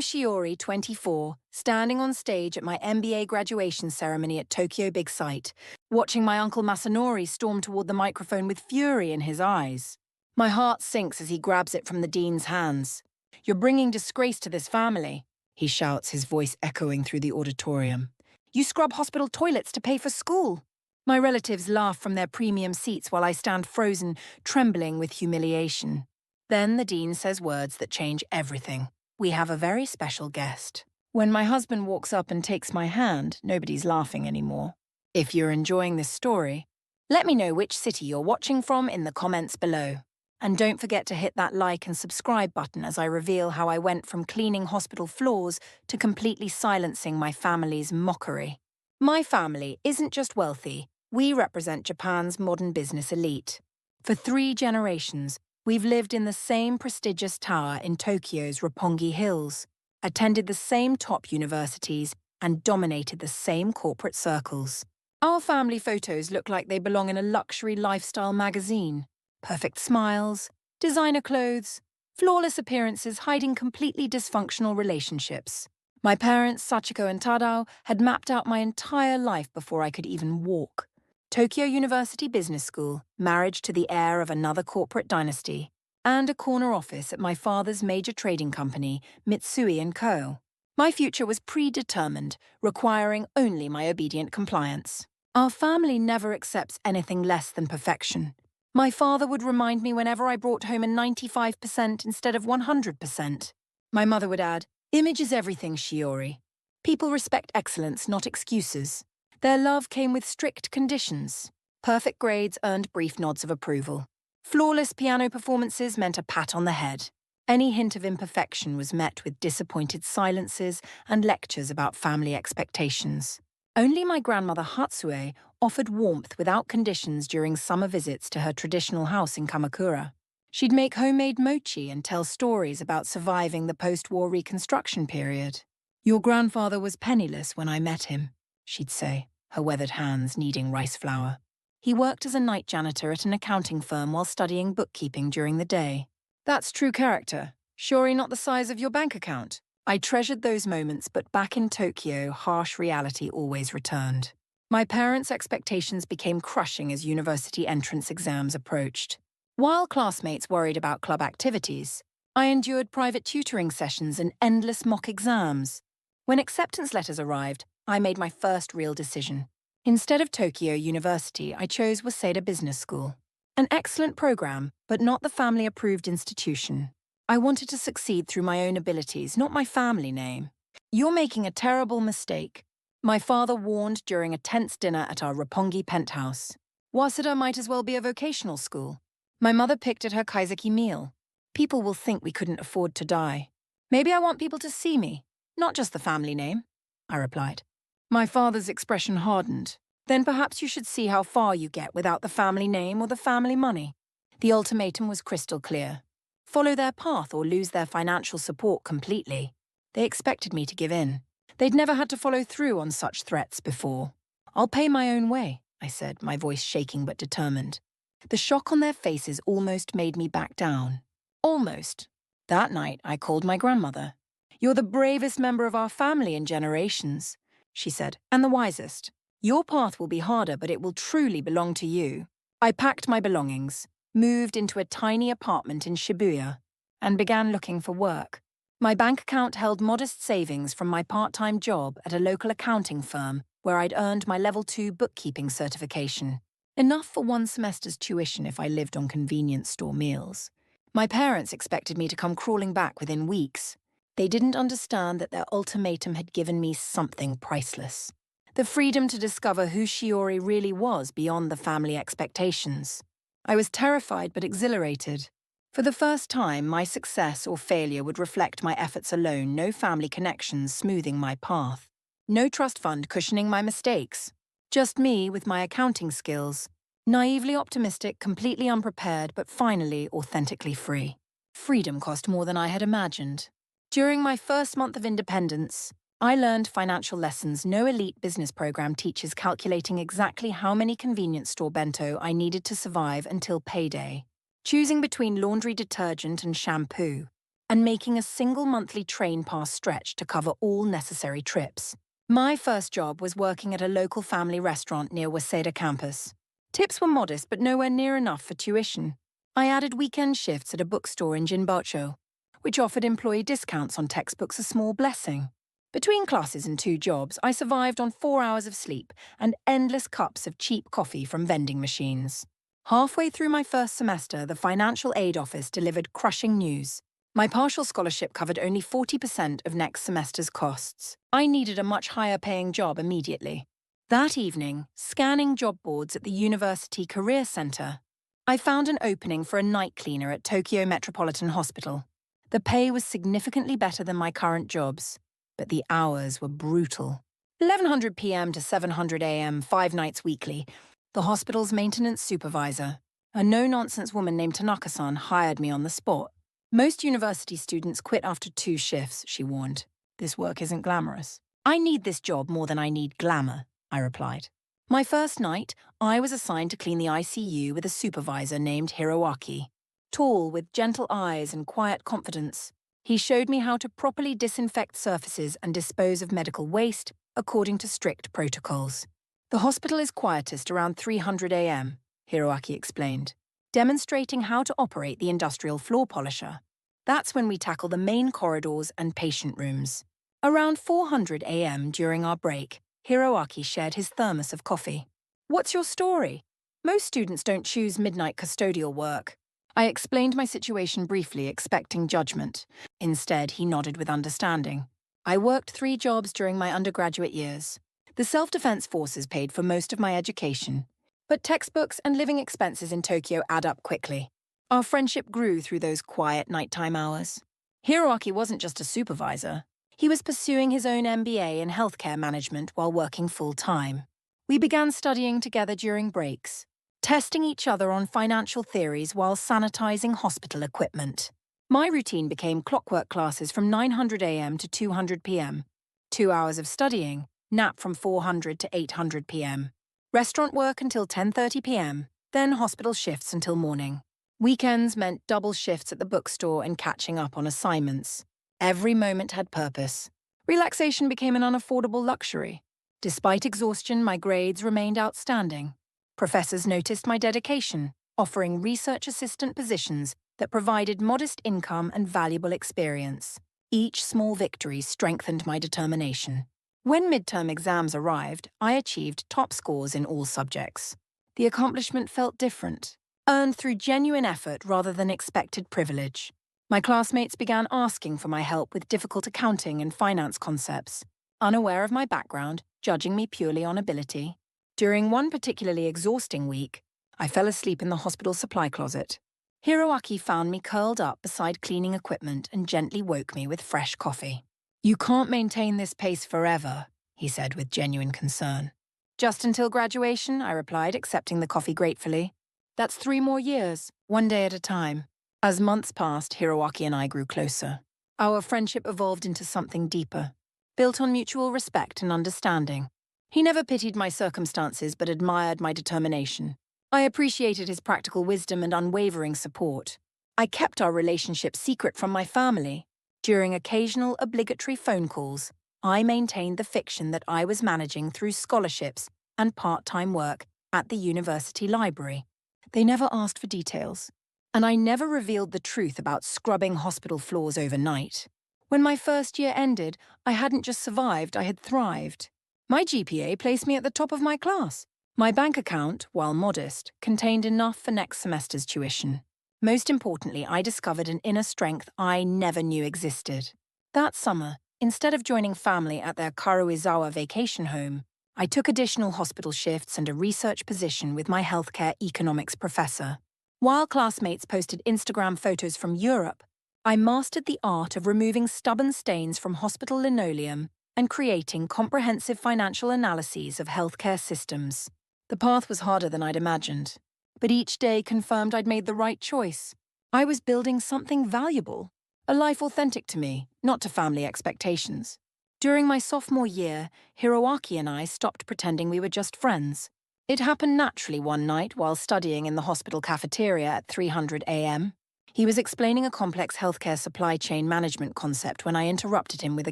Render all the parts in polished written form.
Shiori, 24, standing on stage at my MBA graduation ceremony at Tokyo Big Sight, watching my uncle Masanori storm toward the microphone with fury in his eyes. My heart sinks as he grabs it from the dean's hands. "You're bringing disgrace to this family," he shouts, his voice echoing through the auditorium. "You scrub hospital toilets to pay for school." My relatives laugh from their premium seats while I stand frozen, trembling with humiliation. Then the dean says words that change everything. "We have a very special guest." When my husband walks up and takes my hand, nobody's laughing anymore. If you're enjoying this story, let me know which city you're watching from in the comments below. And don't forget to hit that like and subscribe button as I reveal how I went from cleaning hospital floors to completely silencing my family's mockery. My family isn't just wealthy, we represent Japan's modern business elite. For 3 generations, we've lived in the same prestigious tower in Tokyo's Roppongi Hills, attended the same top universities, and dominated the same corporate circles. Our family photos look like they belong in a luxury lifestyle magazine. Perfect smiles, designer clothes, flawless appearances hiding completely dysfunctional relationships. My parents, Sachiko and Tadao, had mapped out my entire life before I could even walk. Tokyo University Business School, marriage to the heir of another corporate dynasty, and a corner office at my father's major trading company, Mitsui & Co. My future was predetermined, requiring only my obedient compliance. Our family never accepts anything less than perfection. My father would remind me whenever I brought home a 95% instead of 100%. My mother would add, "Image is everything, Shiori. People respect excellence, not excuses." Their love came with strict conditions. Perfect grades earned brief nods of approval. Flawless piano performances meant a pat on the head. Any hint of imperfection was met with disappointed silences and lectures about family expectations. Only my grandmother Hatsue offered warmth without conditions during summer visits to her traditional house in Kamakura. She'd make homemade mochi and tell stories about surviving the post-war reconstruction period. "Your grandfather was penniless when I met him," she'd say, her weathered hands kneading rice flour. "He worked as a night janitor at an accounting firm while studying bookkeeping during the day." That's true character. Surely not the size of your bank account. I treasured those moments, but back in Tokyo, harsh reality always returned. My parents' expectations became crushing as university entrance exams approached. While classmates worried about club activities, I endured private tutoring sessions and endless mock exams. When acceptance letters arrived, I made my first real decision. Instead of Tokyo University, I chose Waseda Business School. An excellent program, but not the family-approved institution. I wanted to succeed through my own abilities, not my family name. "You're making a terrible mistake," my father warned during a tense dinner at our Roppongi penthouse. "Waseda might as well be a vocational school." My mother picked at her kaiseki meal. "People will think we couldn't afford to die." "Maybe I want people to see me, not just the family name," I replied. My father's expression hardened. "Then perhaps you should see how far you get without the family name or the family money." The ultimatum was crystal clear. Follow their path or lose their financial support completely. They expected me to give in. They'd never had to follow through on such threats before. "I'll pay my own way," I said, my voice shaking but determined. The shock on their faces almost made me back down. Almost. That night, I called my grandmother. "You're the bravest member of our family in generations," she said, "and the wisest. Your path will be harder, but it will truly belong to you." I packed my belongings, moved into a tiny apartment in Shibuya, and began looking for work. My bank account held modest savings from my part-time job at a local accounting firm where I'd earned my Level 2 bookkeeping certification. Enough for one semester's tuition if I lived on convenience store meals. My parents expected me to come crawling back within weeks. They didn't understand that their ultimatum had given me something priceless. The freedom to discover who Shiori really was beyond the family expectations. I was terrified but exhilarated. For the first time, my success or failure would reflect my efforts alone, no family connections smoothing my path. No trust fund cushioning my mistakes. Just me with my accounting skills. Naively optimistic, completely unprepared, but finally authentically free. Freedom cost more than I had imagined. During my first month of independence, I learned financial lessons no elite business program teaches, calculating exactly how many convenience store bento I needed to survive until payday. Choosing between laundry detergent and shampoo. and making a single monthly train pass stretch to cover all necessary trips. My first job was working at a local family restaurant near Waseda campus. Tips were modest but nowhere near enough for tuition. I added weekend shifts at a bookstore in Jinbacho, which offered employee discounts on textbooks, a small blessing. Between classes and 2 jobs, I survived on 4 hours of sleep and endless cups of cheap coffee from vending machines. Halfway through my first semester, the financial aid office delivered crushing news. My partial scholarship covered only 40% of next semester's costs. I needed a much higher-paying job immediately. That evening, scanning job boards at the University Career Center, I found an opening for a night cleaner at Tokyo Metropolitan Hospital. The pay was significantly better than my current jobs, but the hours were brutal. 1100 p.m. to 700 a.m., 5 nights weekly. The hospital's maintenance supervisor, a no-nonsense woman named Tanaka-san, hired me on the spot. Most university students quit after 2 shifts, she warned. This work isn't glamorous. I need this job more than I need glamour, I replied. My first night, I was assigned to clean the ICU with a supervisor named Hiroaki. Tall, with gentle eyes and quiet confidence, he showed me how to properly disinfect surfaces and dispose of medical waste according to strict protocols. The hospital is quietest around 300 a.m., Hiroaki explained, demonstrating how to operate the industrial floor polisher. That's when we tackle the main corridors and patient rooms. Around 400 a.m. during our break, Hiroaki shared his thermos of coffee. What's your story? Most students don't choose midnight custodial work. I explained my situation briefly, expecting judgment. Instead, he nodded with understanding. I worked 3 jobs during my undergraduate years. The self-defense forces paid for most of my education, but textbooks and living expenses in Tokyo add up quickly. Our friendship grew through those quiet nighttime hours. Hiroaki wasn't just a supervisor. He was pursuing his own MBA in healthcare management while working full-time. We began studying together during breaks, testing each other on financial theories while sanitizing hospital equipment. My routine became clockwork classes from 900 a.m. to 200 p.m., 2 hours of studying, nap from 400 to 800 p.m., restaurant work until 10:30 p.m., then hospital shifts until morning. Weekends meant double shifts at the bookstore and catching up on assignments. Every moment had purpose. Relaxation became an unaffordable luxury. Despite exhaustion, my grades remained outstanding. Professors noticed my dedication, offering research assistant positions that provided modest income and valuable experience. Each small victory strengthened my determination. When midterm exams arrived, I achieved top scores in all subjects. The accomplishment felt different, earned through genuine effort rather than expected privilege. My classmates began asking for my help with difficult accounting and finance concepts, unaware of my background, judging me purely on ability. During one particularly exhausting week, I fell asleep in the hospital supply closet. Hiroaki found me curled up beside cleaning equipment and gently woke me with fresh coffee. "You can't maintain this pace forever," he said with genuine concern. "Just until graduation," I replied, accepting the coffee gratefully. "That's 3 more years, one day at a time." As months passed, Hiroaki and I grew closer. Our friendship evolved into something deeper, built on mutual respect and understanding. He never pitied my circumstances but admired my determination. I appreciated his practical wisdom and unwavering support. I kept our relationship secret from my family. During occasional obligatory phone calls, I maintained the fiction that I was managing through scholarships and part-time work at the university library. They never asked for details, and I never revealed the truth about scrubbing hospital floors overnight. When my first year ended, I hadn't just survived, I had thrived. My GPA placed me at the top of my class. My bank account, while modest, contained enough for next semester's tuition. Most importantly, I discovered an inner strength I never knew existed. That summer, instead of joining family at their Karuizawa vacation home, I took additional hospital shifts and a research position with my healthcare economics professor. While classmates posted Instagram photos from Europe, I mastered the art of removing stubborn stains from hospital linoleum and creating comprehensive financial analyses of healthcare systems. The path was harder than I'd imagined, but each day confirmed I'd made the right choice. I was building something valuable, a life authentic to me, not to family expectations. During my sophomore year, Hiroaki and I stopped pretending we were just friends. It happened naturally one night while studying in the hospital cafeteria at 300 a.m. He was explaining a complex healthcare supply chain management concept when I interrupted him with a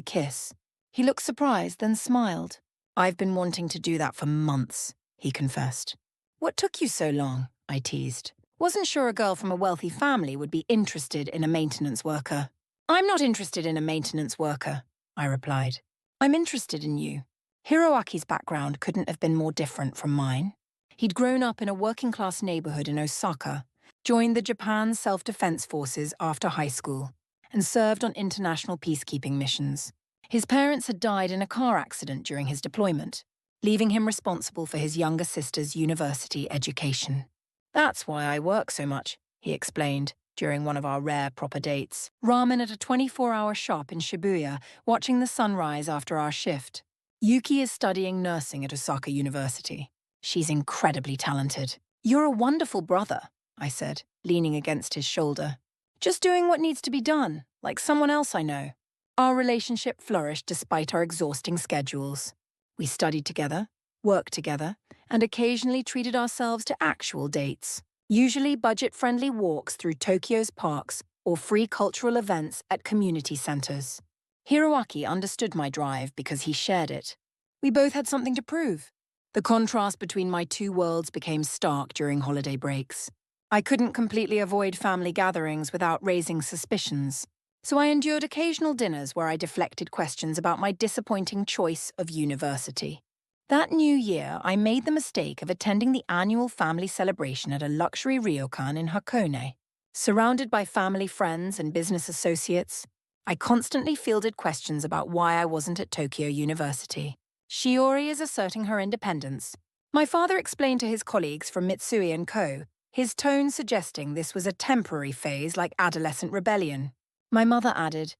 kiss. He looked surprised, then smiled. "I've been wanting to do that for months," he confessed. "What took you so long?" I teased. "Wasn't sure a girl from a wealthy family would be interested in a maintenance worker." "I'm not interested in a maintenance worker," I replied. "I'm interested in you." Hiroaki's background couldn't have been more different from mine. He'd grown up in a working-class neighborhood in Osaka, joined the Japan Self-Defense Forces after high school, and served on international peacekeeping missions. His parents had died in a car accident during his deployment, leaving him responsible for his younger sister's university education. "That's why I work so much," he explained during one of our rare proper dates. Ramen at a 24-hour shop in Shibuya, watching the sunrise after our shift. "Yuki is studying nursing at Osaka University. She's incredibly talented." "You're a wonderful brother," I said, leaning against his shoulder. "Just doing what needs to be done, like someone else I know." Our relationship flourished despite our exhausting schedules. We studied together, worked together, and occasionally treated ourselves to actual dates, usually budget-friendly walks through Tokyo's parks or free cultural events at community centers. Hiroaki understood my drive because he shared it. We both had something to prove. The contrast between my two worlds became stark during holiday breaks. I couldn't completely avoid family gatherings without raising suspicions, so I endured occasional dinners where I deflected questions about my disappointing choice of university. That new year, I made the mistake of attending the annual family celebration at a luxury ryokan in Hakone. Surrounded by family friends and business associates, I constantly fielded questions about why I wasn't at Tokyo University. "Shiori is asserting her independence," my father explained to his colleagues from Mitsui & Co., his tone suggesting this was a temporary phase like adolescent rebellion. My mother added,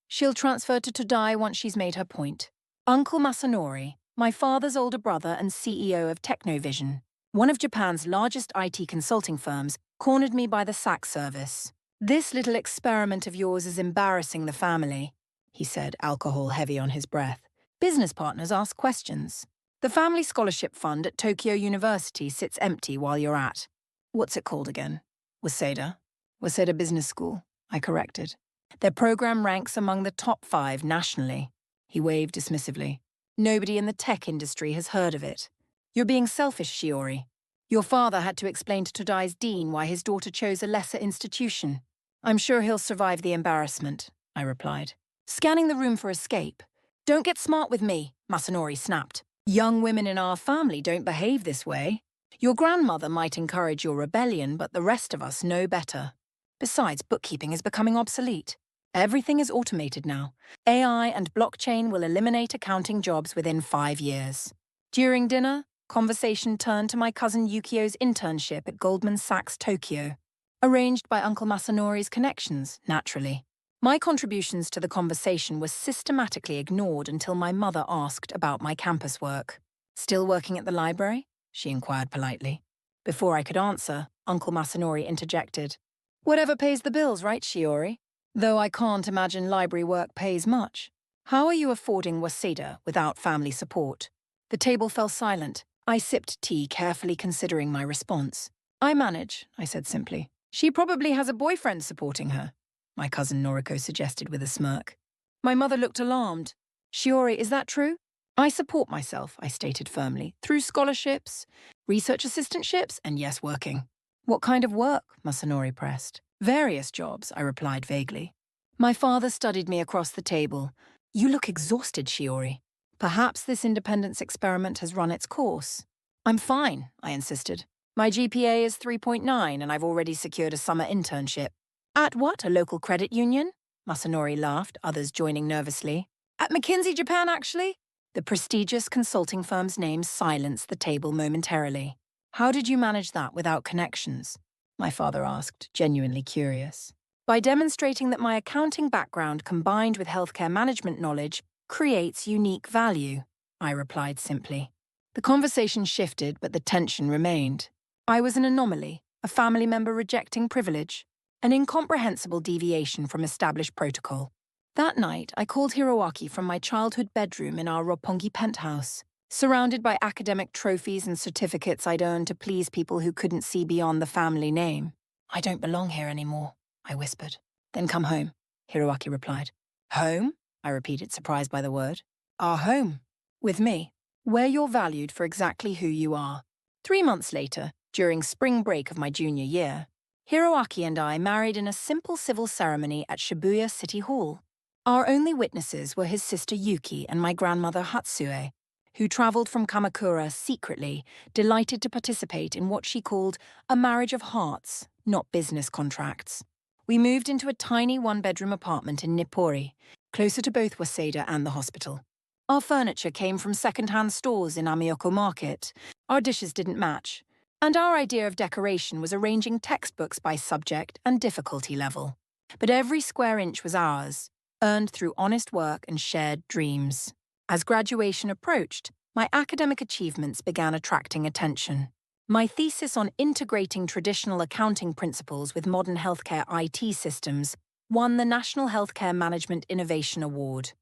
"She'll transfer to Todai once she's made her point." Uncle Masanori, my father's older brother and CEO of Technovision, one of Japan's largest IT consulting firms, cornered me by the sack service. "This little experiment of yours is embarrassing the family," he said, alcohol heavy on his breath. "Business partners ask questions. The family scholarship fund at Tokyo University sits empty while you're at—" "What's it called again?" "Waseda. Waseda Business School," I corrected. "Their program ranks among the top 5 nationally." He waved dismissively. "Nobody in the tech industry has heard of it. You're being selfish, Shiori. Your father had to explain to Todai's dean why his daughter chose a lesser institution." "I'm sure he'll survive the embarrassment," I replied, scanning the room for escape. "Don't get smart with me," Masanori snapped. "Young women in our family don't behave this way. Your grandmother might encourage your rebellion, but the rest of us know better. Besides, bookkeeping is becoming obsolete. Everything is automated now. AI and blockchain will eliminate accounting jobs within 5 years." During dinner, conversation turned to my cousin Yukio's internship at Goldman Sachs Tokyo, arranged by Uncle Masanori's connections, naturally. My contributions to the conversation were systematically ignored until my mother asked about my campus work. "Still working at the library?" she inquired politely. Before I could answer, Uncle Masanori interjected. "Whatever pays the bills, right, Shiori? Though I can't imagine library work pays much. How are you affording Waseda without family support?" The table fell silent. I sipped tea, carefully considering my response. "I manage," I said simply. "She probably has a boyfriend supporting her," my cousin Noriko suggested with a smirk. My mother looked alarmed. "Shiori, is that true?" "I support myself," I stated firmly, "through scholarships, research assistantships, and yes, working." "What kind of work?" Masanori pressed. "Various jobs," I replied vaguely. My father studied me across the table. "You look exhausted, Shiori. Perhaps this independence experiment has run its course." "I'm fine," I insisted. "My GPA is 3.9 and I've already secured a summer internship." "At what, a local credit union?" Masanori laughed, others joining nervously. "At McKinsey Japan, actually?" The prestigious consulting firm's name silenced the table momentarily. "How did you manage that without connections?" my father asked, genuinely curious. "By demonstrating that my accounting background combined with healthcare management knowledge creates unique value," I replied simply. The conversation shifted, but the tension remained. I was an anomaly, a family member rejecting privilege, an incomprehensible deviation from established protocol. That night, I called Hiroaki from my childhood bedroom in our Roppongi penthouse. Surrounded by academic trophies and certificates I'd earned to please people who couldn't see beyond the family name. "I don't belong here anymore," I whispered. Then come home, Hiroaki replied. Home? I repeated, surprised by the word. Our home. With me. Where you're valued for exactly who you are. 3 months later, during spring break of my junior year, Hiroaki and I married in a simple civil ceremony at Shibuya City Hall. Our only witnesses were his sister Yuki and my grandmother Hatsue, who traveled from Kamakura secretly, delighted to participate in what she called a marriage of hearts, not business contracts. We moved into a tiny one-bedroom apartment in Nippori, closer to both Waseda and the hospital. Our furniture came from second-hand stores in Amiyoko Market. Our dishes didn't match. And our idea of decoration was arranging textbooks by subject and difficulty level. But every square inch was ours, earned through honest work and shared dreams. As graduation approached, my academic achievements began attracting attention. My thesis on integrating traditional accounting principles with modern healthcare IT systems won the National Healthcare Management Innovation Award.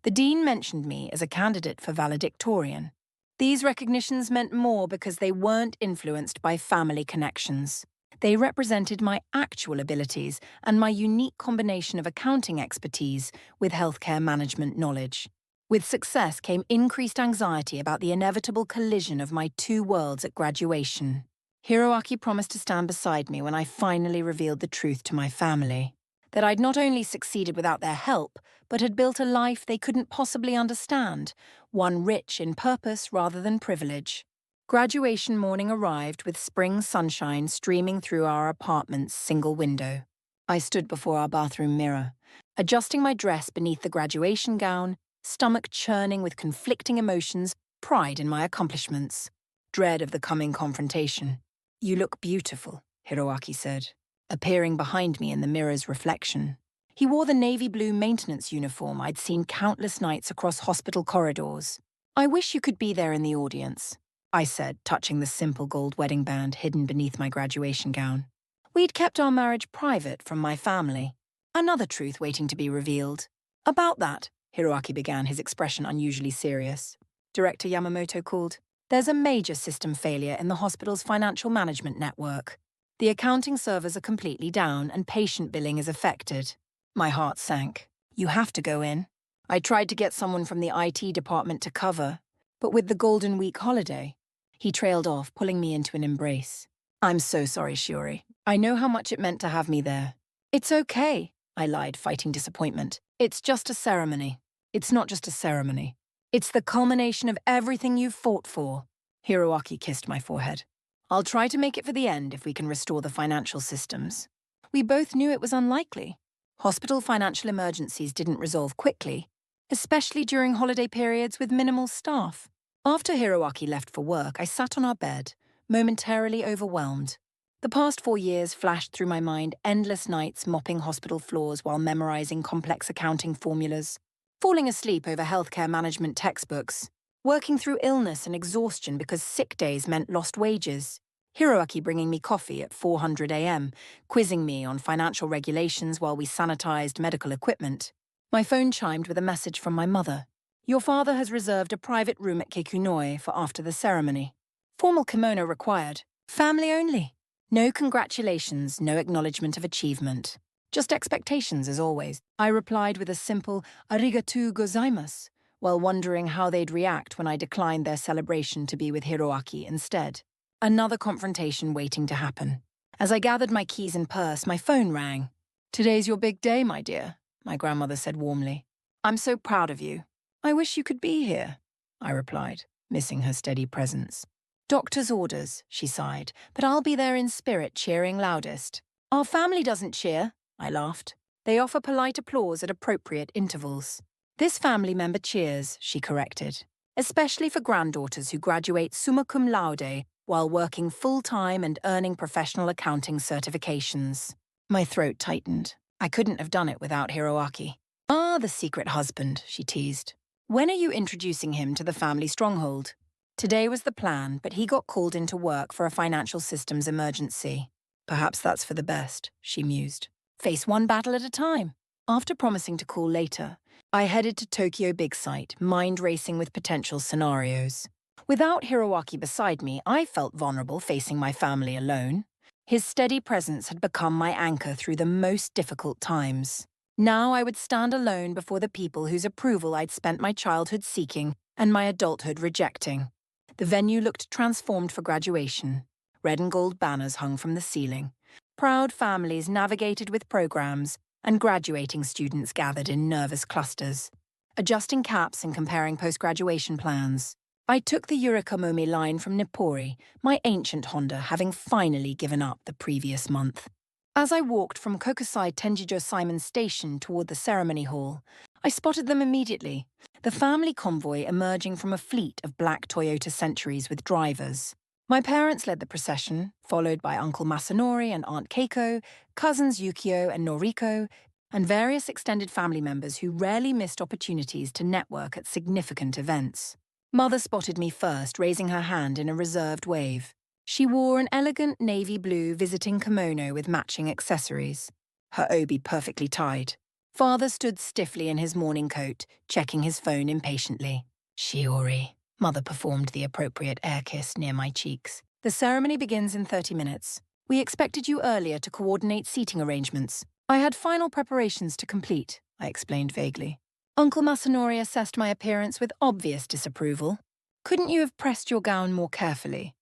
The dean mentioned me as a candidate for valedictorian. These recognitions meant more because they weren't influenced by family connections. They represented my actual abilities and my unique combination of accounting expertise with healthcare management knowledge. With success came increased anxiety about the inevitable collision of my two worlds at graduation. Hiroaki promised to stand beside me when I finally revealed the truth to my family. That I'd not only succeeded without their help, but had built a life they couldn't possibly understand, one rich in purpose rather than privilege. Graduation morning arrived with spring sunshine streaming through our apartment's single window. I stood before our bathroom mirror, adjusting my dress beneath the graduation gown, stomach churning with conflicting emotions, pride in my accomplishments, dread of the coming confrontation. You look beautiful, Hiroaki said, appearing behind me in the mirror's reflection. He wore the navy blue maintenance uniform I'd seen countless nights across hospital corridors. I wish you could be there in the audience, I said, touching the simple gold wedding band hidden beneath my graduation gown. We'd kept our marriage private from my family. Another truth waiting to be revealed. About that, Hiroaki began, his expression unusually serious. Director Yamamoto called. There's a major system failure in the hospital's financial management network. The accounting servers are completely down and patient billing is affected. My heart sank. You have to go in. I tried to get someone from the IT department to cover, but with the Golden Week holiday, he trailed off, pulling me into an embrace. I'm so sorry, Shiori. I know how much it meant to have me there. It's okay, I lied, fighting disappointment. It's just a ceremony. It's not just a ceremony. It's the culmination of everything you've fought for. Hiroaki kissed my forehead. I'll try to make it for the end if we can restore the financial systems. We both knew it was unlikely. Hospital financial emergencies didn't resolve quickly, especially during holiday periods with minimal staff. After Hiroaki left for work, I sat on our bed, momentarily overwhelmed. The past 4 years flashed through my mind endless nights mopping hospital floors while memorizing complex accounting formulas, falling asleep over healthcare management textbooks, working through illness and exhaustion because sick days meant lost wages, Hiroaki bringing me coffee at 400 a.m., quizzing me on financial regulations while we sanitized medical equipment. My phone chimed with a message from my mother. Your father has reserved a private room at Kekunoi for after the ceremony. Formal kimono required. Family only. No congratulations, no acknowledgement of achievement. Just expectations, as always. I replied with a simple arigatou gozaimasu, while wondering how they'd react when I declined their celebration to be with Hiroaki instead. Another confrontation waiting to happen. As I gathered my keys and purse, my phone rang. Today's your big day, my dear, my grandmother said warmly. I'm so proud of you. I wish you could be here, I replied, missing her steady presence. Doctor's orders, she sighed, but I'll be there in spirit cheering loudest. Our family doesn't cheer, I laughed. They offer polite applause at appropriate intervals. This family member cheers, she corrected, especially for granddaughters who graduate summa cum laude while working full-time and earning professional accounting certifications. My throat tightened. I couldn't have done it without Hiroaki. Ah, the secret husband, she teased. When are you introducing him to the family stronghold? Today was the plan, but he got called into work for a financial systems emergency. Perhaps that's for the best, she mused. Face one battle at a time. After promising to call later, I headed to Tokyo Big Sight, mind racing with potential scenarios. Without Hiroaki beside me, I felt vulnerable facing my family alone. His steady presence had become my anchor through the most difficult times. Now I would stand alone before the people whose approval I'd spent my childhood seeking and my adulthood rejecting. The venue looked transformed for graduation. Red and gold banners hung from the ceiling. Proud families navigated with programs, and graduating students gathered in nervous clusters, adjusting caps and comparing post-graduation plans. I took the Yurikamomi line from Nippori, my ancient Honda having finally given up the previous month. As I walked from Kokusai Tenjijo Simon Station toward the ceremony hall, I spotted them immediately, the family convoy emerging from a fleet of black Toyota Centuries with drivers. My parents led the procession, followed by Uncle Masanori and Aunt Keiko, cousins Yukio and Noriko, and various extended family members who rarely missed opportunities to network at significant events. Mother spotted me first, raising her hand in a reserved wave. She wore an elegant navy blue visiting kimono with matching accessories, her obi perfectly tied. Father stood stiffly in his morning coat, checking his phone impatiently. Shiori. Mother performed the appropriate air kiss near my cheeks. The ceremony begins in 30 minutes. We expected you earlier to coordinate seating arrangements. I had final preparations to complete, I explained vaguely. Uncle Masanori assessed my appearance with obvious disapproval. Couldn't you have pressed your gown more carefully?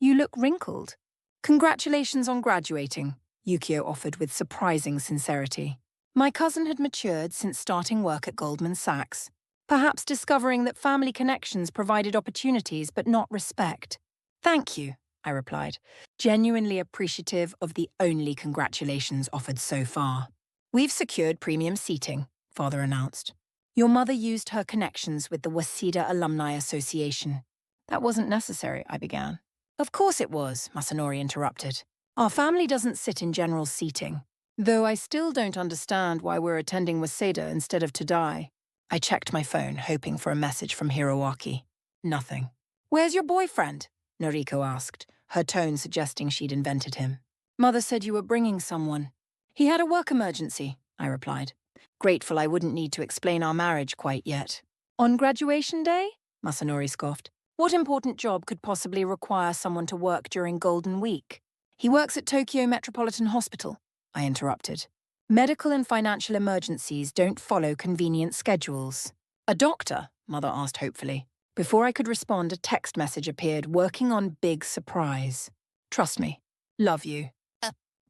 You look wrinkled. Congratulations on graduating, Yukio offered with surprising sincerity. My cousin had matured since starting work at Goldman Sachs, perhaps discovering that family connections provided opportunities but not respect. Thank you, I replied, genuinely appreciative of the only congratulations offered so far. We've secured premium seating, Father announced. Your mother used her connections with the Waseda Alumni Association. That wasn't necessary, I began. Of course it was, Masanori interrupted. Our family doesn't sit in general seating, though I still don't understand why we're attending Waseda instead of Todai. I checked my phone, hoping for a message from Hiroaki. Nothing. Where's your boyfriend? Noriko asked, her tone suggesting she'd invented him. Mother said you were bringing someone. He had a work emergency, I replied, grateful I wouldn't need to explain our marriage quite yet. On graduation day? Masanori scoffed. What important job could possibly require someone to work during Golden Week? He works at Tokyo Metropolitan Hospital, I interrupted. Medical and financial emergencies don't follow convenient schedules. A doctor? Mother asked hopefully. Before I could respond, a text message appeared, working on big surprise. Trust me. Love you.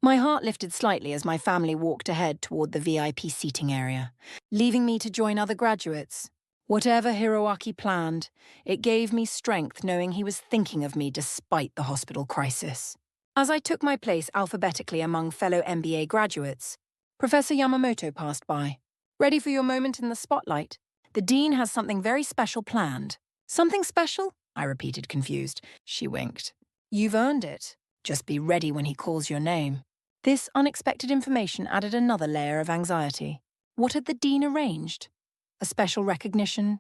My heart lifted slightly as my family walked ahead toward the VIP seating area, leaving me to join other graduates. Whatever Hiroaki planned, it gave me strength knowing he was thinking of me despite the hospital crisis. As I took my place alphabetically among fellow MBA graduates, Professor Yamamoto passed by. Ready for your moment in the spotlight? The dean has something very special planned. Something special? I repeated, confused. She winked. You've earned it. Just be ready when he calls your name. This unexpected information added another layer of anxiety. What had the dean arranged? A special recognition?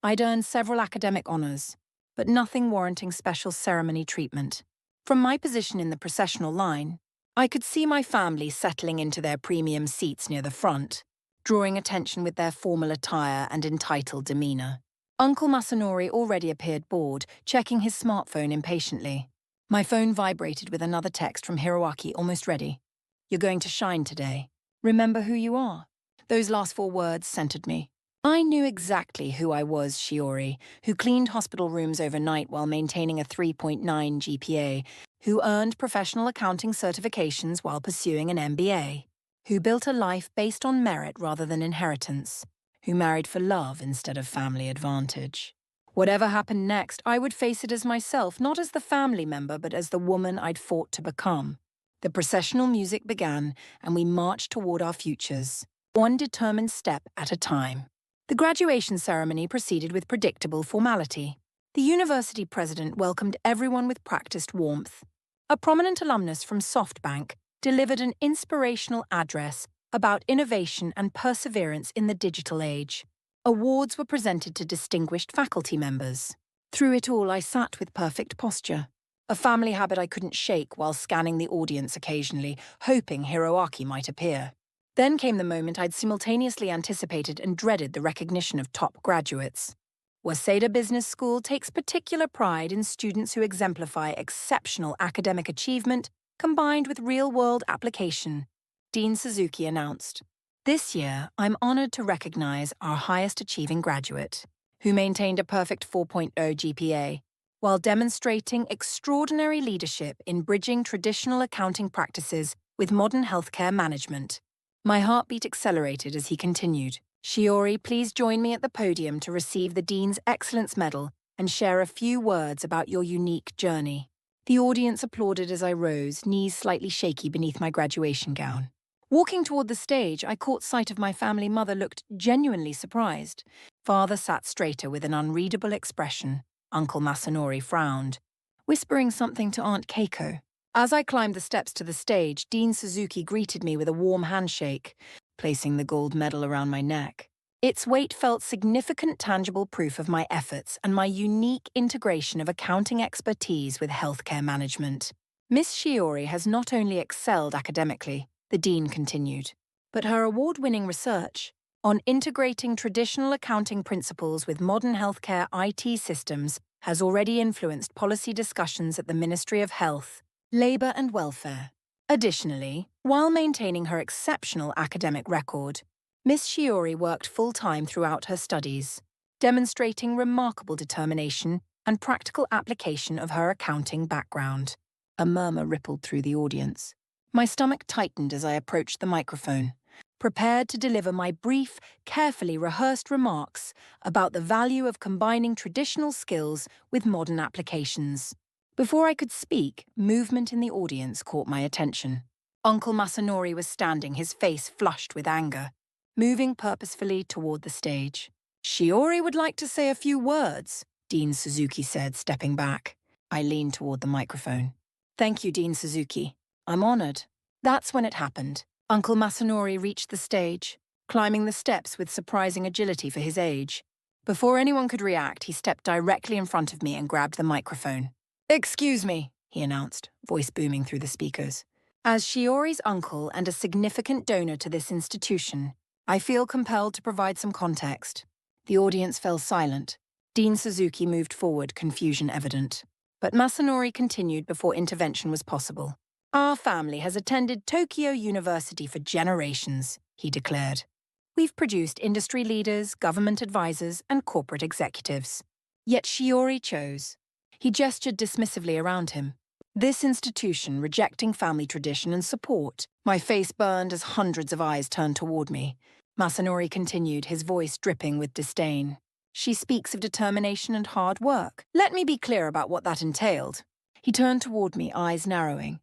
I'd earned several academic honors, but nothing warranting special ceremony treatment. From my position in the processional line, I could see my family settling into their premium seats near the front, drawing attention with their formal attire and entitled demeanor. Uncle Masanori already appeared bored, checking his smartphone impatiently. My phone vibrated with another text from Hiroaki, almost ready. You're going to shine today. Remember who you are. Those last 4 words centered me. I knew exactly who I was, Shiori, who cleaned hospital rooms overnight while maintaining a 3.9 GPA, who earned professional accounting certifications while pursuing an MBA, who built a life based on merit rather than inheritance, who married for love instead of family advantage. Whatever happened next, I would face it as myself, not as the family member, but as the woman I'd fought to become. The processional music began, and we marched toward our futures, one determined step at a time. The graduation ceremony proceeded with predictable formality. The university president welcomed everyone with practiced warmth. A prominent alumnus from SoftBank delivered an inspirational address about innovation and perseverance in the digital age. Awards were presented to distinguished faculty members. Through it all, I sat with perfect posture, a family habit I couldn't shake while scanning the audience occasionally, hoping Hiroaki might appear. Then came the moment I'd simultaneously anticipated and dreaded, the recognition of top graduates. Waseda Business School takes particular pride in students who exemplify exceptional academic achievement, combined with real-world application, Dean Suzuki announced. This year, I'm honored to recognize our highest-achieving graduate, who maintained a perfect 4.0 GPA, while demonstrating extraordinary leadership in bridging traditional accounting practices with modern healthcare management. My heartbeat accelerated as he continued. Shiori, please join me at the podium to receive the Dean's Excellence Medal and share a few words about your unique journey. The audience applauded as I rose, knees slightly shaky beneath my graduation gown. Walking toward the stage, I caught sight of my family mother looked genuinely surprised. Father sat straighter with an unreadable expression. Uncle Masanori frowned, whispering something to Aunt Keiko. As I climbed the steps to the stage, Dean Suzuki greeted me with a warm handshake, placing the gold medal around my neck. Its weight felt significant tangible proof of my efforts and my unique integration of accounting expertise with healthcare management. Miss Shiori has not only excelled academically, the Dean continued, but her award-winning research on integrating traditional accounting principles with modern healthcare IT systems has already influenced policy discussions at the Ministry of Health, Labour and Welfare. Additionally, while maintaining her exceptional academic record, Miss Shiori worked full-time throughout her studies, demonstrating remarkable determination and practical application of her accounting background. A murmur rippled through the audience. My stomach tightened as I approached the microphone, prepared to deliver my brief, carefully rehearsed remarks about the value of combining traditional skills with modern applications. Before I could speak, movement in the audience caught my attention. Uncle Masanori was standing, his face flushed with anger, moving purposefully toward the stage. Shiori would like to say a few words, Dean Suzuki said, stepping back. I leaned toward the microphone. Thank you, Dean Suzuki. I'm honored. That's when it happened. Uncle Masanori reached the stage, climbing the steps with surprising agility for his age. Before anyone could react, he stepped directly in front of me and grabbed the microphone. Excuse me, he announced, voice booming through the speakers. As Shiori's uncle and a significant donor to this institution, I feel compelled to provide some context. The audience fell silent. Dean Suzuki moved forward, confusion evident. But Masanori continued before intervention was possible. Our family has attended Tokyo University for generations, he declared. We've produced industry leaders, government advisors, and corporate executives. Yet Shiori chose. He gestured dismissively around him. This institution rejecting family tradition and support. My face burned as hundreds of eyes turned toward me. Masanori continued, his voice dripping with disdain. She speaks of determination and hard work. Let me be clear about what that entailed. He turned toward me, eyes narrowing.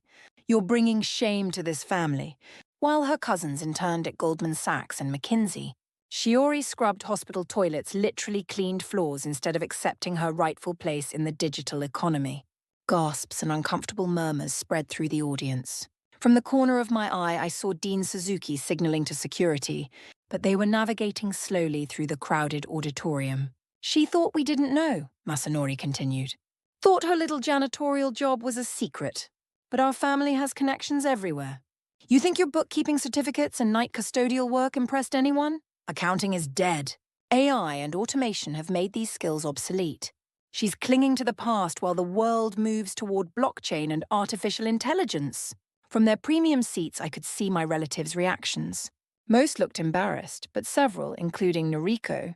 You're bringing shame to this family. While her cousins interned at Goldman Sachs and McKinsey, Shiori scrubbed hospital toilets, literally cleaned floors instead of accepting her rightful place in the digital economy. Gasps and uncomfortable murmurs spread through the audience. From the corner of my eye, I saw Dean Suzuki signaling to security, but they were navigating slowly through the crowded auditorium. She thought we didn't know, Masanori continued. Thought her little janitorial job was a secret. But our family has connections everywhere. You think your bookkeeping certificates and night custodial work impressed anyone? Accounting is dead. AI and automation have made these skills obsolete. She's clinging to the past while the world moves toward blockchain and artificial intelligence. From their premium seats, I could see my relatives' reactions. Most looked embarrassed, but several, including Noriko,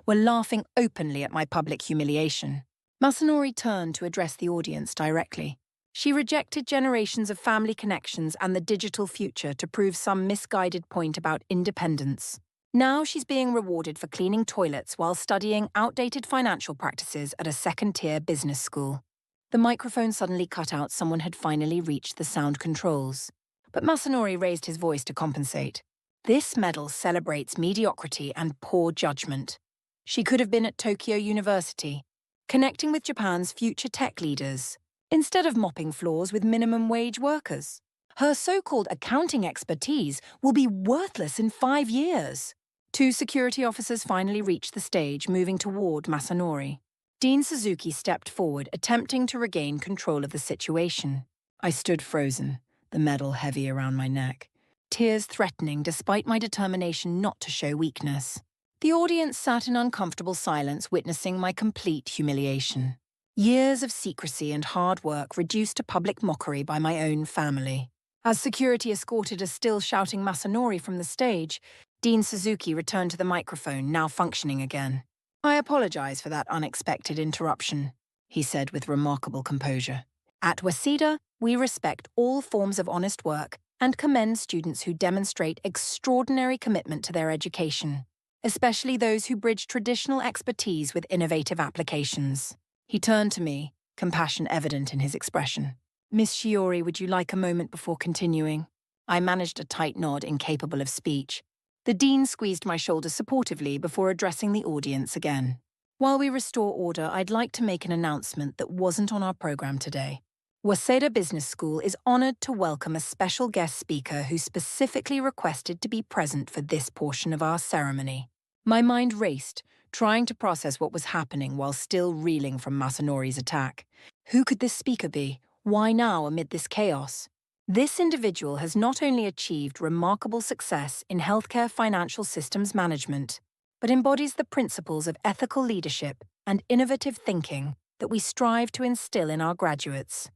were laughing openly at my public humiliation. Masanori turned to address the audience directly. She rejected generations of family connections and the digital future to prove some misguided point about independence. Now she's being rewarded for cleaning toilets while studying outdated financial practices at a second-tier business school. The microphone suddenly cut out. Someone had finally reached the sound controls. But Masanori raised his voice to compensate. This medal celebrates mediocrity and poor judgment. She could have been at Tokyo University, connecting with Japan's future tech leaders, instead of mopping floors with minimum wage workers. Her so-called accounting expertise will be worthless in 5 years. 2 security officers finally reached the stage, moving toward Masanori. Dean Suzuki stepped forward, attempting to regain control of the situation. I stood frozen, the medal heavy around my neck, tears threatening despite my determination not to show weakness. The audience sat in uncomfortable silence, witnessing my complete humiliation. Years of secrecy and hard work reduced to public mockery by my own family. As security escorted a still shouting Masanori from the stage, Dean Suzuki returned to the microphone, now functioning again. "I apologize for that unexpected interruption," he said with remarkable composure. "At Waseda, we respect all forms of honest work and commend students who demonstrate extraordinary commitment to their education, especially those who bridge traditional expertise with innovative applications." He turned to me, compassion evident in his expression. "Miss Shiori, would you like a moment before continuing?" I managed a tight nod, incapable of speech. The dean squeezed my shoulder supportively before addressing the audience again. "While we restore order, I'd like to make an announcement that wasn't on our program today. Waseda Business School is honored to welcome a special guest speaker who specifically requested to be present for this portion of our ceremony." My mind raced, trying to process what was happening while still reeling from Masanori's attack. Who could this speaker be? Why now amid this chaos? This individual has not only achieved remarkable success in healthcare financial systems management, but embodies the principles of ethical leadership and innovative thinking that we strive to instill in our graduates.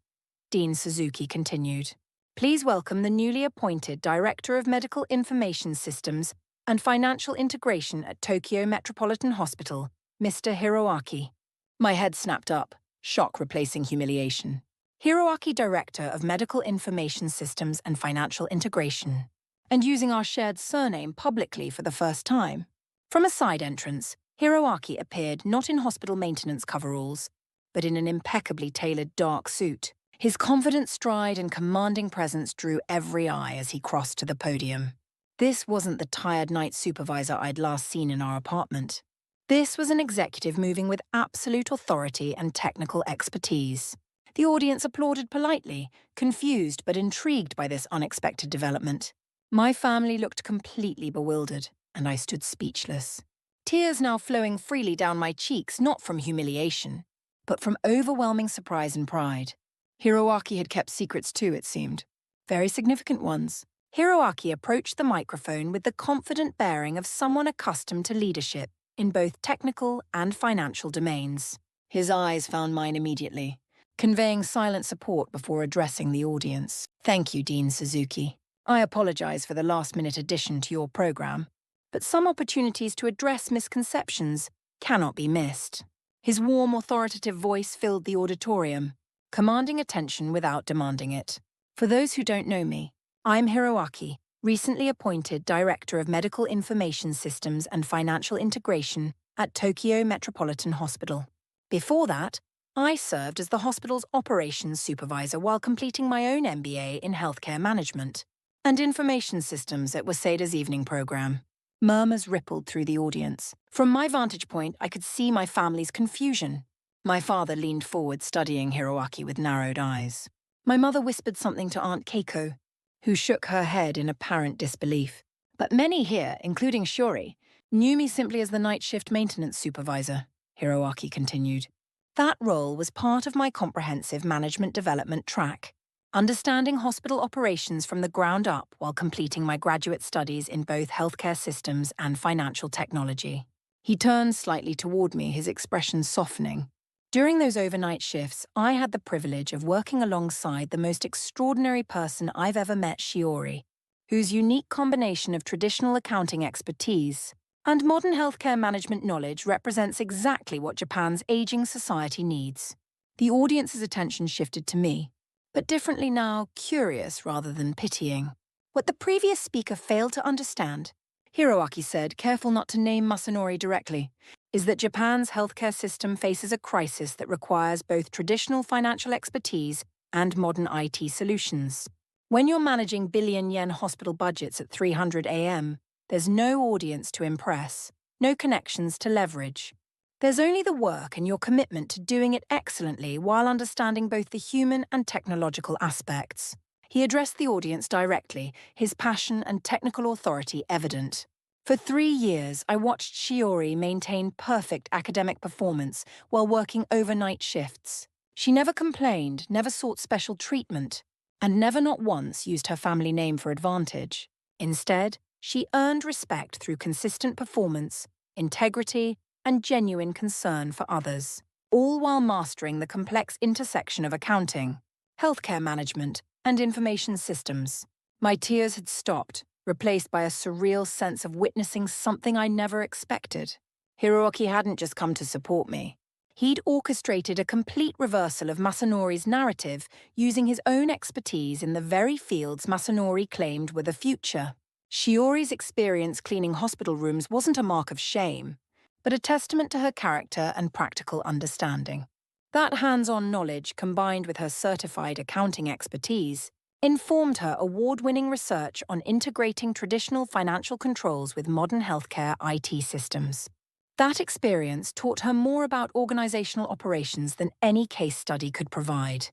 Dean Suzuki continued. "Please welcome the newly appointed Director of Medical Information Systems and Financial Integration at Tokyo Metropolitan Hospital, Mr. Hiroaki." My head snapped up, shock replacing humiliation. Hiroaki, Director of Medical Information Systems and Financial Integration, and using our shared surname publicly for the first time. From a side entrance, Hiroaki appeared not in hospital maintenance coveralls, but in an impeccably tailored dark suit. His confident stride and commanding presence drew every eye as he crossed to the podium. This wasn't the tired night supervisor I'd last seen in our apartment. This was an executive moving with absolute authority and technical expertise. The audience applauded politely, confused but intrigued by this unexpected development. My family looked completely bewildered, and I stood speechless. Tears now flowing freely down my cheeks, not from humiliation, but from overwhelming surprise and pride. Hiroaki had kept secrets too, it seemed. Very significant ones. Hiroaki approached the microphone with the confident bearing of someone accustomed to leadership in both technical and financial domains. His eyes found mine immediately, conveying silent support before addressing the audience. "Thank you, Dean Suzuki. I apologize for the last-minute addition to your program, but some opportunities to address misconceptions cannot be missed." His warm, authoritative voice filled the auditorium, commanding attention without demanding it. "For those who don't know me, I'm Hiroaki, recently appointed Director of Medical Information Systems and Financial Integration at Tokyo Metropolitan Hospital. Before that, I served as the hospital's operations supervisor while completing my own MBA in healthcare management and information systems at Waseda's evening program." Murmurs rippled through the audience. From my vantage point, I could see my family's confusion. My father leaned forward, studying Hiroaki with narrowed eyes. My mother whispered something to Aunt Keiko, who shook her head in apparent disbelief. But many here, including Shiori, knew me simply as the night shift maintenance supervisor, Hiroaki continued. That role was part of my comprehensive management development track, understanding hospital operations from the ground up while completing my graduate studies in both healthcare systems and financial technology. He turned slightly toward me, his expression softening. During those overnight shifts, I had the privilege of working alongside the most extraordinary person I've ever met, Shiori, whose unique combination of traditional accounting expertise and modern healthcare management knowledge represents exactly what Japan's aging society needs. The audience's attention shifted to me, but differently now, curious rather than pitying. What the previous speaker failed to understand, Hiroaki said, careful not to name Masanori directly, is that Japan's healthcare system faces a crisis that requires both traditional financial expertise and modern IT solutions. When you're managing billion-yen hospital budgets at 300 AM, there's no audience to impress, no connections to leverage. There's only the work and your commitment to doing it excellently while understanding both the human and technological aspects. He addressed the audience directly, his passion and technical authority evident. For 3 years, I watched Shiori maintain perfect academic performance while working overnight shifts. She never complained, never sought special treatment, and never not once used her family name for advantage. Instead, she earned respect through consistent performance, integrity, and genuine concern for others. all while mastering the complex intersection of accounting, healthcare management, and information systems. My tears had stopped, replaced by a surreal sense of witnessing something I never expected. Hiroaki hadn't just come to support me. He'd orchestrated a complete reversal of Masanori's narrative using his own expertise in the very fields Masanori claimed were the future. Shiori's experience cleaning hospital rooms wasn't a mark of shame, but a testament to her character and practical understanding. That hands-on knowledge, combined with her certified accounting expertise, informed her award-winning research on integrating traditional financial controls with modern healthcare IT systems. That experience taught her more about organizational operations than any case study could provide.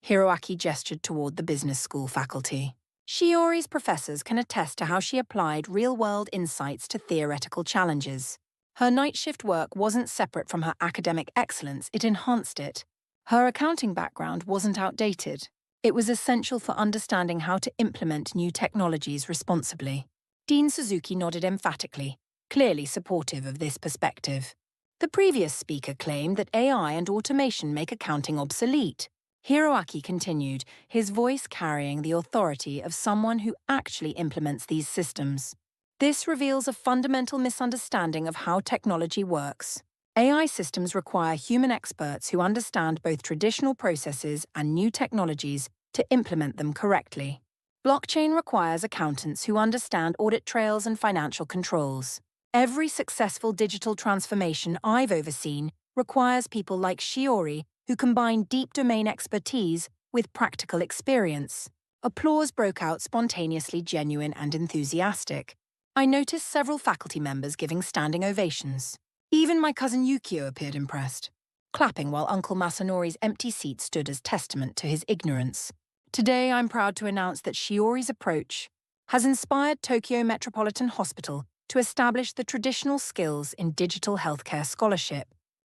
Hiroaki gestured toward the business school faculty. Shiori's professors can attest to how she applied real-world insights to theoretical challenges. Her night shift work wasn't separate from her academic excellence, it enhanced it. Her accounting background wasn't outdated. It was essential for understanding how to implement new technologies responsibly. Dean Suzuki nodded emphatically, clearly supportive of this perspective. The previous speaker claimed that AI and automation make accounting obsolete. Hiroaki continued, his voice carrying the authority of someone who actually implements these systems. This reveals a fundamental misunderstanding of how technology works. AI systems require human experts who understand both traditional processes and new technologies to implement them correctly. Blockchain requires accountants who understand audit trails and financial controls. Every successful digital transformation I've overseen requires people like Shiori who combine deep domain expertise with practical experience. Applause broke out spontaneously genuine and enthusiastic. I noticed several faculty members giving standing ovations. Even my cousin Yukio appeared impressed, clapping while Uncle Masanori's empty seat stood as testament to his ignorance. Today, I'm proud to announce that Shiori's approach has inspired Tokyo Metropolitan Hospital to establish the traditional skills in digital healthcare scholarship.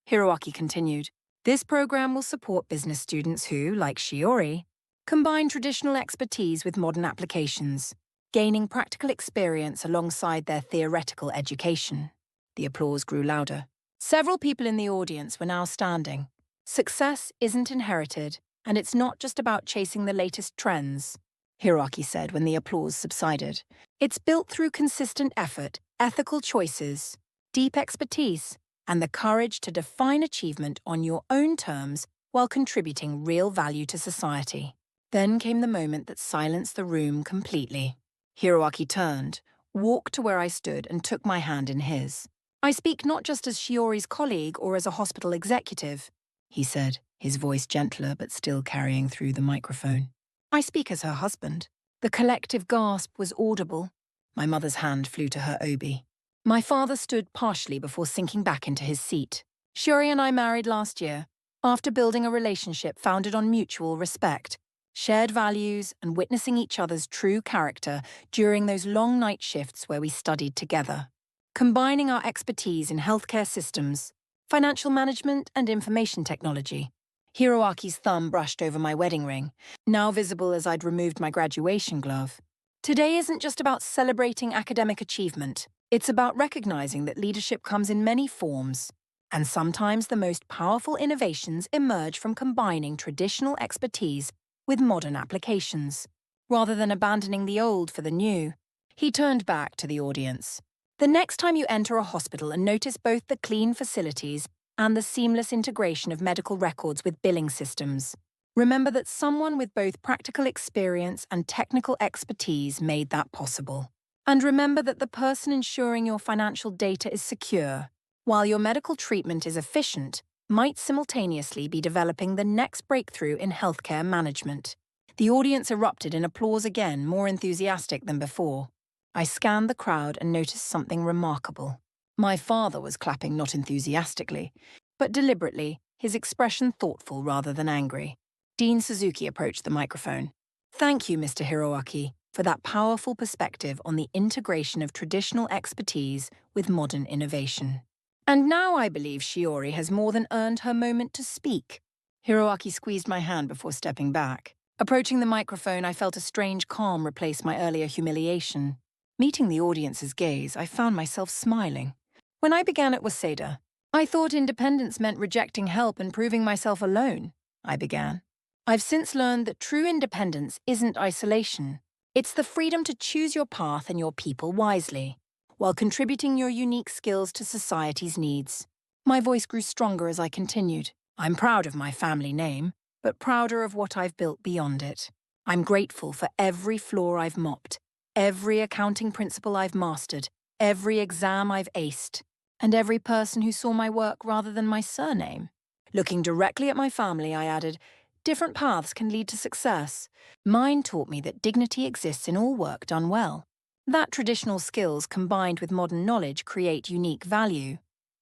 Hiroaki continued, this program will support business students who, like Shiori, combine traditional expertise with modern applications, gaining practical experience alongside their theoretical education. The applause grew louder. Several people in the audience were now standing. Success isn't inherited, and it's not just about chasing the latest trends, Hiroaki said when the applause subsided. It's built through consistent effort, ethical choices, deep expertise, and the courage to define achievement on your own terms while contributing real value to society. Then came the moment that silenced the room completely. Hiroaki turned, walked to where I stood, and took my hand in his. I speak not just as Shiori's colleague or as a hospital executive, he said, his voice gentler but still carrying through the microphone. I speak as her husband. The collective gasp was audible. My mother's hand flew to her obi. My father stood partially before sinking back into his seat. Shiori and I married last year, after building a relationship founded on mutual respect, shared values, and witnessing each other's true character during those long night shifts where we studied together. Combining our expertise in healthcare systems, financial management, and information technology. Hiroaki's thumb brushed over my wedding ring, now visible as I'd removed my graduation glove. Today isn't just about celebrating academic achievement. It's about recognizing that leadership comes in many forms, and sometimes the most powerful innovations emerge from combining traditional expertise with modern applications. Rather than abandoning the old for the new, he turned back to the audience. The next time you enter a hospital and notice both the clean facilities and the seamless integration of medical records with billing systems, remember that someone with both practical experience and technical expertise made that possible. And remember that the person ensuring your financial data is secure, while your medical treatment is efficient, might simultaneously be developing the next breakthrough in healthcare management. The audience erupted in applause again, more enthusiastic than before. I scanned the crowd and noticed something remarkable. My father was clapping not enthusiastically, but deliberately, his expression thoughtful rather than angry. Dean Suzuki approached the microphone. Thank you, Mr. Hiroaki, for that powerful perspective on the integration of traditional expertise with modern innovation. And now I believe Shiori has more than earned her moment to speak. Hiroaki squeezed my hand before stepping back. Approaching the microphone, I felt a strange calm replace my earlier humiliation. Meeting the audience's gaze, I found myself smiling. When I began at Waseda, I thought independence meant rejecting help and proving myself alone, I began. I've since learned that true independence isn't isolation. It's the freedom to choose your path and your people wisely, while contributing your unique skills to society's needs. My voice grew stronger as I continued. I'm proud of my family name, but prouder of what I've built beyond it. I'm grateful for every floor I've mopped, every accounting principle I've mastered, every exam I've aced, and every person who saw my work rather than my surname. Looking directly at my family, I added, different paths can lead to success. Mine taught me that dignity exists in all work done well. That traditional skills combined with modern knowledge create unique value.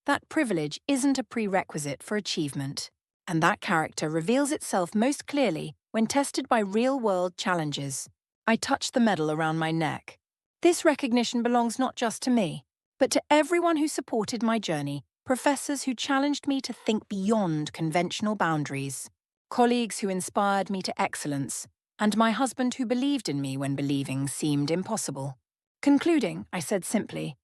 That privilege isn't a prerequisite for achievement. And that character reveals itself most clearly when tested by real-world challenges. I touched the medal around my neck. This recognition belongs not just to me, but to everyone who supported my journey, professors who challenged me to think beyond conventional boundaries, colleagues who inspired me to excellence, and my husband who believed in me when believing seemed impossible. Concluding, I said simply,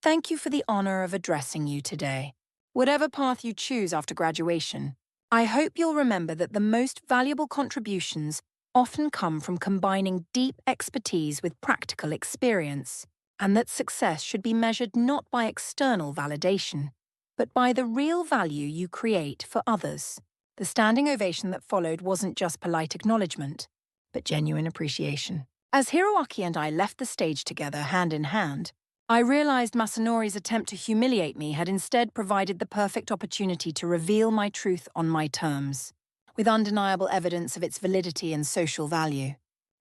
thank you for the honor of addressing you today. Whatever path you choose after graduation, I hope you'll remember that the most valuable contributions often come from combining deep expertise with practical experience, and that success should be measured not by external validation, but by the real value you create for others. The standing ovation that followed wasn't just polite acknowledgement, but genuine appreciation. As Hiroaki and I left the stage together hand in hand, I realized Masanori's attempt to humiliate me had instead provided the perfect opportunity to reveal my truth on my terms, with undeniable evidence of its validity and social value.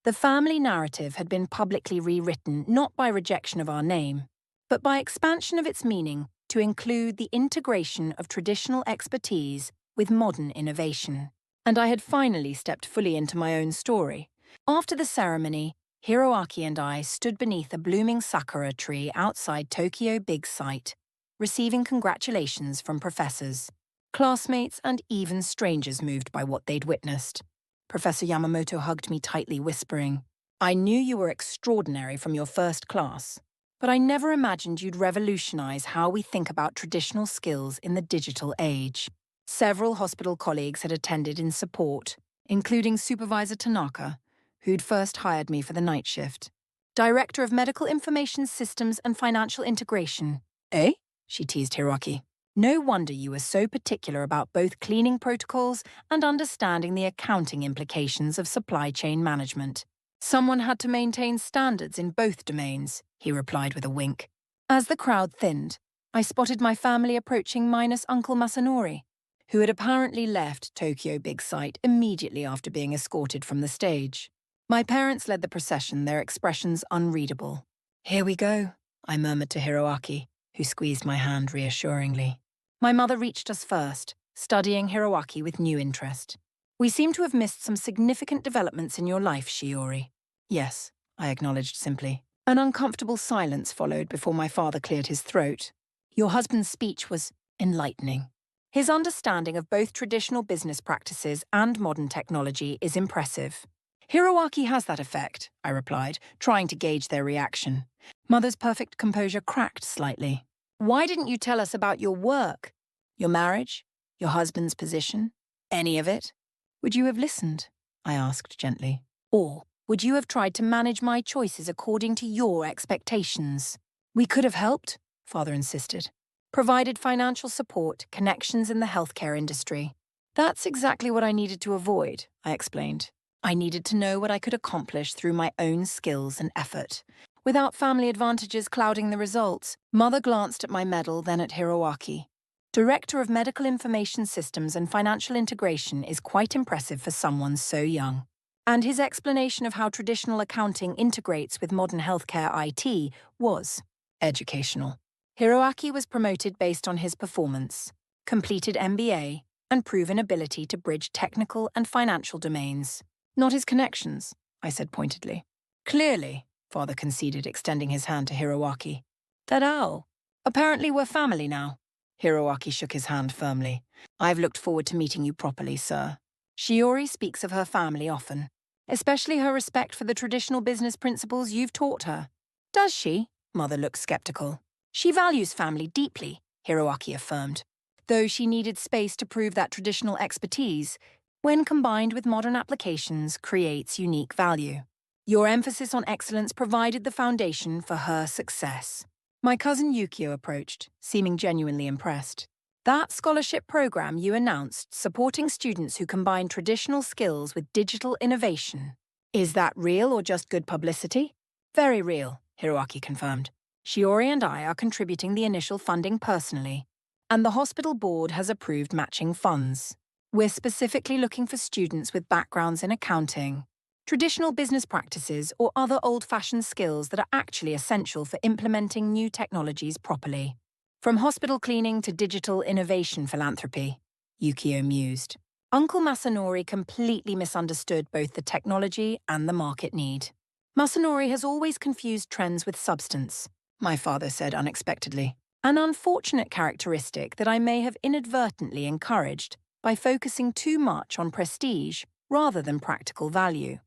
The family narrative had been publicly rewritten not by rejection of our name, but by expansion of its meaning to include the integration of traditional expertise with modern innovation. And I had finally stepped fully into my own story. After the ceremony, Hiroaki and I stood beneath a blooming sakura tree outside Tokyo Big Sight, receiving congratulations from professors, classmates, and even strangers moved by what they'd witnessed. Professor Yamamoto hugged me tightly, whispering, I knew you were extraordinary from your first class, but I never imagined you'd revolutionize how we think about traditional skills in the digital age. Several hospital colleagues had attended in support, including Supervisor Tanaka, who'd first hired me for the night shift. Director of Medical Information Systems and Financial Integration. Eh? She teased Hiroaki. No wonder you were so particular about both cleaning protocols and understanding the accounting implications of supply chain management. Someone had to maintain standards in both domains, he replied with a wink. As the crowd thinned, I spotted my family approaching minus Uncle Masanori, who had apparently left Tokyo Big Sight immediately after being escorted from the stage. My parents led the procession, their expressions unreadable. Here we go, I murmured to Hiroaki, who squeezed my hand reassuringly. My mother reached us first, studying Hiroaki with new interest. We seem to have missed some significant developments in your life, Shiori. Yes, I acknowledged simply. An uncomfortable silence followed before my father cleared his throat. Your husband's speech was enlightening. His understanding of both traditional business practices and modern technology is impressive. Hiroaki has that effect, I replied, trying to gauge their reaction. Mother's perfect composure cracked slightly. Why didn't you tell us about your work? Your marriage? Your husband's position? Any of it? Would you have listened? I asked gently. Or would you have tried to manage my choices according to your expectations? We could have helped, Father insisted. Provided financial support, connections in the healthcare industry. That's exactly what I needed to avoid, I explained. I needed to know what I could accomplish through my own skills and effort. Without family advantages clouding the results, Mother glanced at my medal, then at Hiroaki. Director of Medical Information Systems and Financial Integration is quite impressive for someone so young. And his explanation of how traditional accounting integrates with modern healthcare IT was educational. Hiroaki was promoted based on his performance, completed MBA, and proven ability to bridge technical and financial domains. Not his connections, I said pointedly. Clearly, Father conceded, extending his hand to Hiroaki. Tadao. Apparently we're family now. Hiroaki shook his hand firmly. I've looked forward to meeting you properly, sir. Shiori speaks of her family often, especially her respect for the traditional business principles you've taught her. Does she? Mother looked skeptical. She values family deeply, Hiroaki affirmed. Though she needed space to prove that traditional expertise, when combined with modern applications, creates unique value. Your emphasis on excellence provided the foundation for her success. My cousin Yukio approached, seeming genuinely impressed. That scholarship program you announced, supporting students who combine traditional skills with digital innovation. Is that real or just good publicity? Very real, Hiroaki confirmed. Shiori and I are contributing the initial funding personally, and the hospital board has approved matching funds. We're specifically looking for students with backgrounds in accounting, traditional business practices, or other old-fashioned skills that are actually essential for implementing new technologies properly. From hospital cleaning to digital innovation philanthropy, Yukio mused. Uncle Masanori completely misunderstood both the technology and the market need. Masanori has always confused trends with substance, my father said unexpectedly. An unfortunate characteristic that I may have inadvertently encouraged by focusing too much on prestige rather than practical value.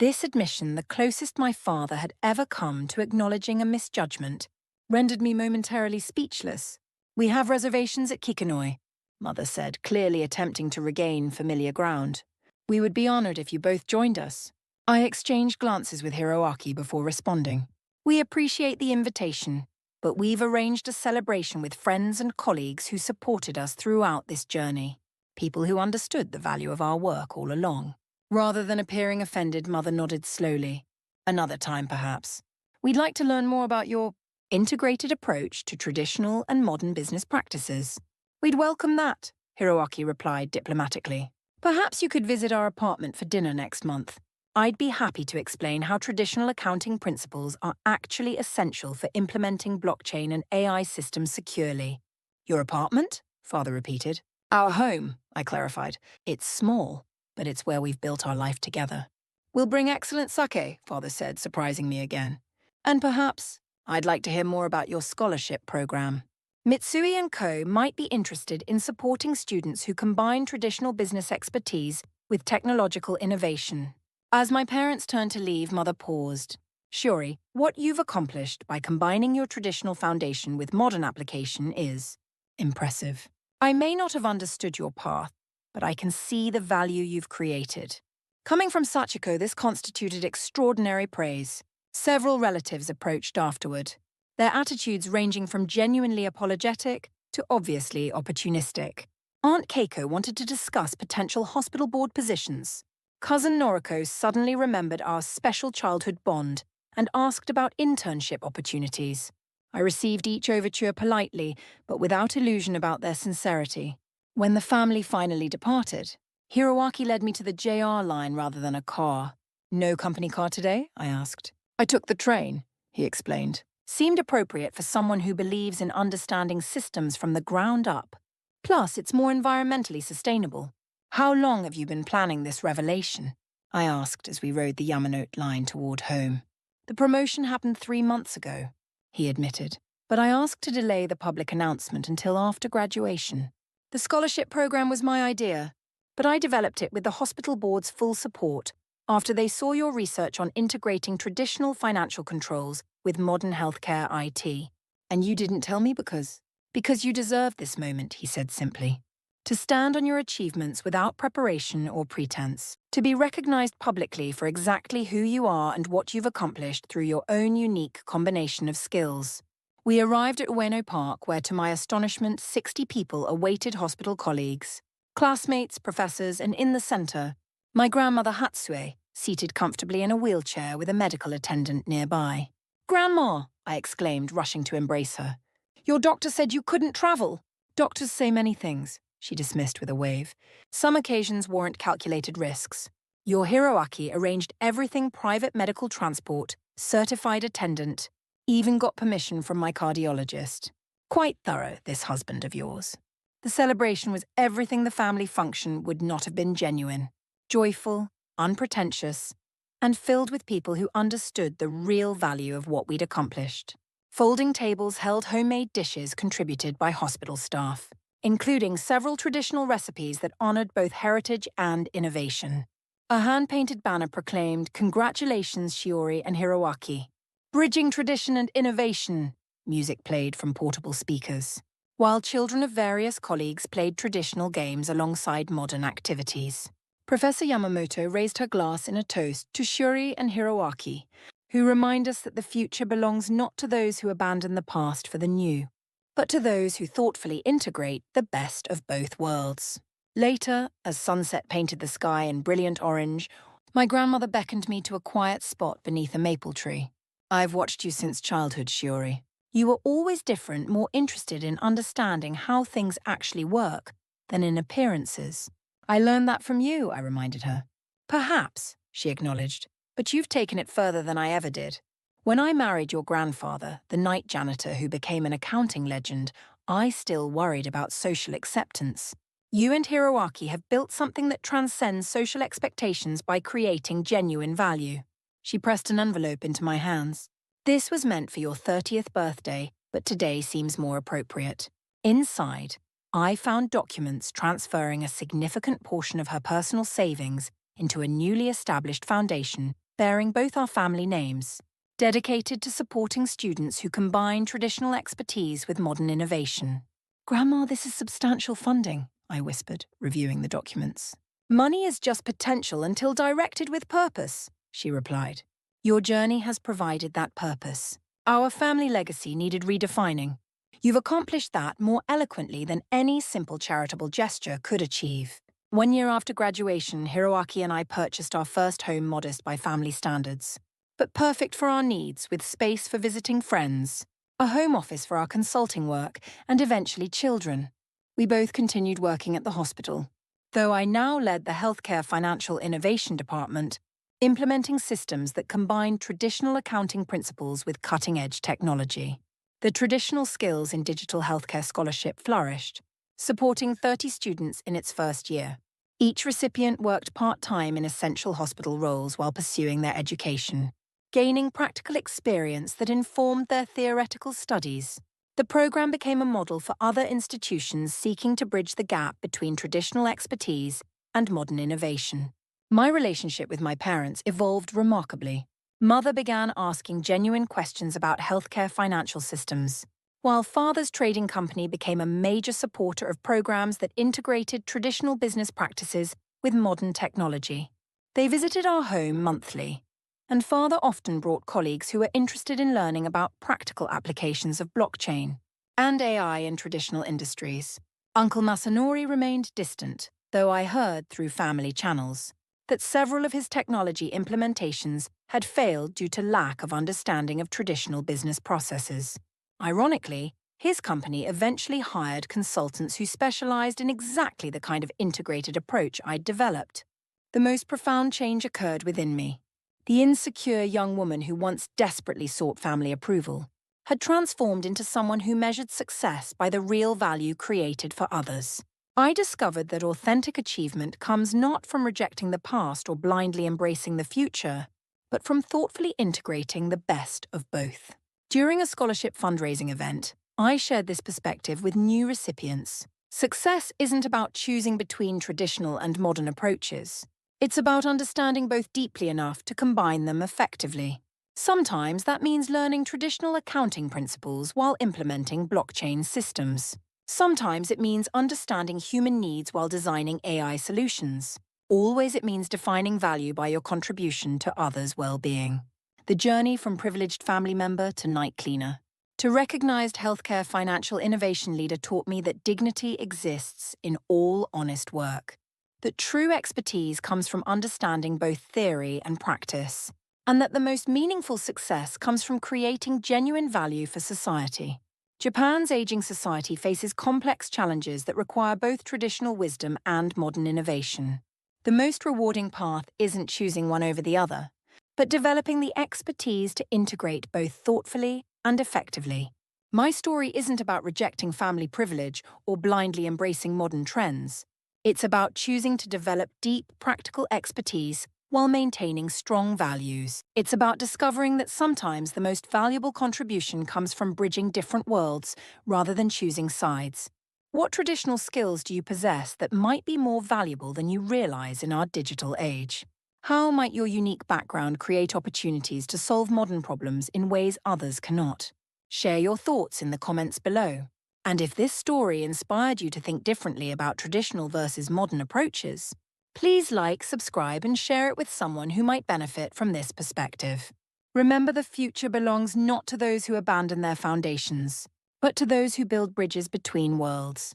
This admission, the closest my father had ever come to acknowledging a misjudgment, rendered me momentarily speechless. We have reservations at Kikanoi, Mother said, clearly attempting to regain familiar ground. We would be honored if you both joined us. I exchanged glances with Hiroaki before responding. We appreciate the invitation, but we've arranged a celebration with friends and colleagues who supported us throughout this journey. People who understood the value of our work all along. Rather than appearing offended, Mother nodded slowly. Another time, perhaps. We'd like to learn more about your integrated approach to traditional and modern business practices. We'd welcome that, Hiroaki replied diplomatically. Perhaps you could visit our apartment for dinner next month. I'd be happy to explain how traditional accounting principles are actually essential for implementing blockchain and AI systems securely. Your apartment? Father repeated. Our home, I clarified. It's small, but it's where we've built our life together. We'll bring excellent sake, Father said, surprising me again. And perhaps I'd like to hear more about your scholarship program. Mitsui & Co. might be interested in supporting students who combine traditional business expertise with technological innovation. As my parents turned to leave, Mother paused. Shiori, what you've accomplished by combining your traditional foundation with modern application is impressive. I may not have understood your path, but I can see the value you've created. Coming from Sachiko, this constituted extraordinary praise. Several relatives approached afterward, their attitudes ranging from genuinely apologetic to obviously opportunistic. Aunt Keiko wanted to discuss potential hospital board positions. Cousin Noriko suddenly remembered our special childhood bond and asked about internship opportunities. I received each overture politely, but without illusion about their sincerity. When the family finally departed, Hiroaki led me to the JR line rather than a car. No company car today? I asked. I took the train, he explained. Seemed appropriate for someone who believes in understanding systems from the ground up. Plus, it's more environmentally sustainable. How long have you been planning this revelation? I asked as we rode the Yamanote line toward home. The promotion happened 3 months ago, he admitted, but I asked to delay the public announcement until after graduation. The scholarship program was my idea, but I developed it with the hospital board's full support after they saw your research on integrating traditional financial controls with modern healthcare IT. And you didn't tell me because you deserve this moment, he said simply. To stand on your achievements without preparation or pretense. To be recognized publicly for exactly who you are and what you've accomplished through your own unique combination of skills. We arrived at Ueno Park where, to my astonishment, 60 people awaited hospital colleagues. Classmates, professors, and in the center, my grandmother Hatsue, seated comfortably in a wheelchair with a medical attendant nearby. Grandma, I exclaimed, rushing to embrace her. Your doctor said you couldn't travel. Doctors say many things, she dismissed with a wave. Some occasions warrant calculated risks. Your Hiroaki arranged everything: private medical transport, certified attendant, even got permission from my cardiologist. Quite thorough, this husband of yours. The celebration was everything the family function would not have been genuine. Joyful, unpretentious, and filled with people who understood the real value of what we'd accomplished. Folding tables held homemade dishes contributed by hospital staff, including several traditional recipes that honored both heritage and innovation. A hand-painted banner proclaimed, "Congratulations, Shiori and Hiroaki." Bridging tradition and innovation, music played from portable speakers. while children of various colleagues played traditional games alongside modern activities. Professor Yamamoto raised her glass in a toast to Shuri and Hiroaki, who remind us that the future belongs not to those who abandon the past for the new, but to those who thoughtfully integrate the best of both worlds. Later, as sunset painted the sky in brilliant orange, my grandmother beckoned me to a quiet spot beneath a maple tree. "I've watched you since childhood, Shiori. You were always different, more interested in understanding how things actually work than in appearances. I learned that from you," I reminded her. "Perhaps," she acknowledged, "but you've taken it further than I ever did. When I married your grandfather, the night janitor who became an accounting legend, I still worried about social acceptance. You and Hiroaki have built something that transcends social expectations by creating genuine value." She pressed an envelope into my hands. "This was meant for your 30th birthday, but today seems more appropriate." Inside, I found documents transferring a significant portion of her personal savings into a newly established foundation bearing both our family names, dedicated to supporting students who combine traditional expertise with modern innovation. "Grandma, this is substantial funding," I whispered, reviewing the documents. "Money is just potential until directed with purpose," she replied. "Your journey has provided that purpose. Our family legacy needed redefining. You've accomplished that more eloquently than any simple charitable gesture could achieve." 1 year after graduation, Hiroaki and I purchased our first home, modest by family standards, but perfect for our needs, with space for visiting friends, a home office for our consulting work, and eventually children. We both continued working at the hospital, though I now led the Healthcare Financial Innovation Department, implementing systems that combine traditional accounting principles with cutting-edge technology. The traditional skills in digital healthcare scholarship flourished, supporting 30 students in its first year. Each recipient worked part-time in essential hospital roles while pursuing their education, gaining practical experience that informed their theoretical studies. The program became a model for other institutions seeking to bridge the gap between traditional expertise and modern innovation. My relationship with my parents evolved remarkably. Mother began asking genuine questions about healthcare financial systems, while father's trading company became a major supporter of programs that integrated traditional business practices with modern technology. They visited our home monthly, and father often brought colleagues who were interested in learning about practical applications of blockchain and AI in traditional industries. Uncle Masanori remained distant, though I heard through family channels that several of his technology implementations had failed due to lack of understanding of traditional business processes. Ironically, his company eventually hired consultants who specialized in exactly the kind of integrated approach I'd developed. The most profound change occurred within me. The insecure young woman who once desperately sought family approval had transformed into someone who measured success by the real value created for others. I discovered that authentic achievement comes not from rejecting the past or blindly embracing the future, but from thoughtfully integrating the best of both. During a scholarship fundraising event, I shared this perspective with new recipients. Success isn't about choosing between traditional and modern approaches. It's about understanding both deeply enough to combine them effectively. Sometimes that means learning traditional accounting principles while implementing blockchain systems. Sometimes it means understanding human needs while designing AI solutions. Always it means defining value by your contribution to others' well-being. The journey from privileged family member to night cleaner to recognized healthcare financial innovation leader taught me that dignity exists in all honest work, that true expertise comes from understanding both theory and practice, and that the most meaningful success comes from creating genuine value for society. Japan's aging society faces complex challenges that require both traditional wisdom and modern innovation. The most rewarding path isn't choosing one over the other, but developing the expertise to integrate both thoughtfully and effectively. My story isn't about rejecting family privilege or blindly embracing modern trends. It's about choosing to develop deep, practical expertise while maintaining strong values. It's about discovering that sometimes the most valuable contribution comes from bridging different worlds rather than choosing sides. What traditional skills do you possess that might be more valuable than you realize in our digital age? How might your unique background create opportunities to solve modern problems in ways others cannot? Share your thoughts in the comments below. And if this story inspired you to think differently about traditional versus modern approaches, please like, subscribe, and share it with someone who might benefit from this perspective. Remember, the future belongs not to those who abandon their foundations, but to those who build bridges between worlds.